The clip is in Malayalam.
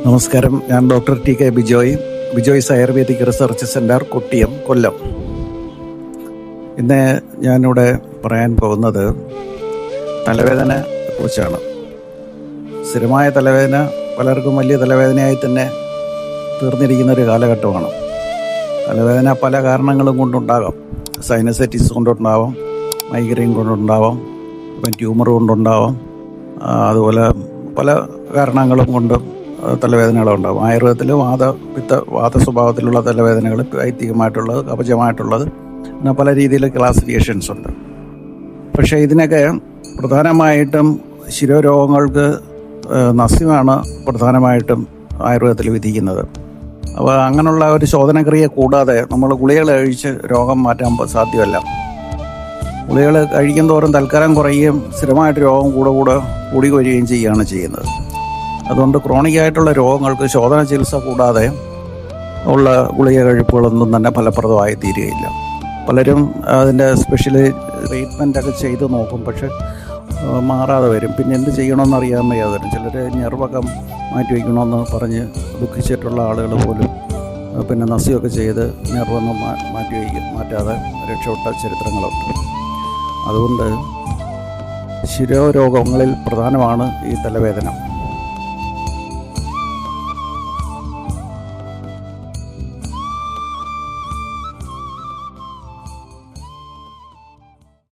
നമസ്കാരം. ഞാൻ doctor T K. Bijoy's Ayurvedic research centre, Kottiyam, Kollam. ഇന്ന് ഞാനിവിടെ പറയാൻ പോകുന്നത് തലവേദനയെ കുറിച്ചാണ്. സ്ഥിരമായ തലവേദന പലർക്കും വലിയ തലവേദനയായി തന്നെ തീർന്നിരിക്കുന്ന ഒരു കാലഘട്ടമാണ്. തലവേദന പല കാരണങ്ങളും കൊണ്ടുണ്ടാകാം. സൈനസൈറ്റിസ് കൊണ്ടുണ്ടാവാം, മൈഗ്രെയിൻ കൊണ്ടുണ്ടാവാം, ഇപ്പം ട്യൂമർ കൊണ്ടുണ്ടാവാം. അതുപോലെ പല കാരണങ്ങളും കൊണ്ട് തലവേദനകളുണ്ടാകും. ആയുർവേദത്തിൽ വാത സ്വഭാവത്തിലുള്ള തലവേദനകൾ, വൈദികമായിട്ടുള്ളത്, കവചമായിട്ടുള്ളത്, പിന്നെ പല രീതിയിൽ ക്ലാസിഫിക്കേഷൻസ് ഉണ്ട്. പക്ഷേ ഇതിനൊക്കെ പ്രധാനമായിട്ടും ശിരോരോഗങ്ങൾക്ക് നസ്യമാണ് പ്രധാനമായിട്ടും ആയുർവേദത്തിൽ വിധിക്കുന്നത്. അപ്പോൾ അങ്ങനെയുള്ള ഒരു ശോധനക്രിയ കൂടാതെ നമ്മൾ ഗുളികൾ കഴിച്ച് രോഗം മാറ്റാൻ സാധ്യമല്ല. ഗുളികൾ കഴിക്കും തോറും തൽക്കാലം കുറയുകയും സ്ഥിരമായിട്ട് രോഗം കൂടി വരികയും ചെയ്യുകയാണ് ചെയ്യുന്നത്. അതുകൊണ്ട് ക്രോണിക്കായിട്ടുള്ള രോഗങ്ങൾക്ക് ശോധന ചികിത്സ കൂടാതെ ഉള്ള ഗുളിക കഴിപ്പുകളൊന്നും തന്നെ ഫലപ്രദമായി തീരുകയില്ല. പലരും അതിൻ്റെ സ്പെഷ്യൽ ട്രീറ്റ്മെൻറ്റൊക്കെ ചെയ്ത് നോക്കും, പക്ഷെ മാറാതെ വരും. പിന്നെ എന്ത് ചെയ്യണമെന്ന് അറിയാൻ വയ്യാതെ വരും. ചിലർ ഞെർവൊക്കെ മാറ്റി വയ്ക്കണമെന്ന് പറഞ്ഞ് ദുഃഖിച്ചിട്ടുള്ള ആളുകൾ പോലും പിന്നെ നസ്യമൊക്കെ ചെയ്ത് ഞെർവൊന്നും മാറ്റാതെ രക്ഷപ്പെട്ട ചരിത്രങ്ങളുണ്ട്. അതുകൊണ്ട് ശിരോരോഗങ്ങളിൽ പ്രധാനമാണ് ഈ തലവേദന.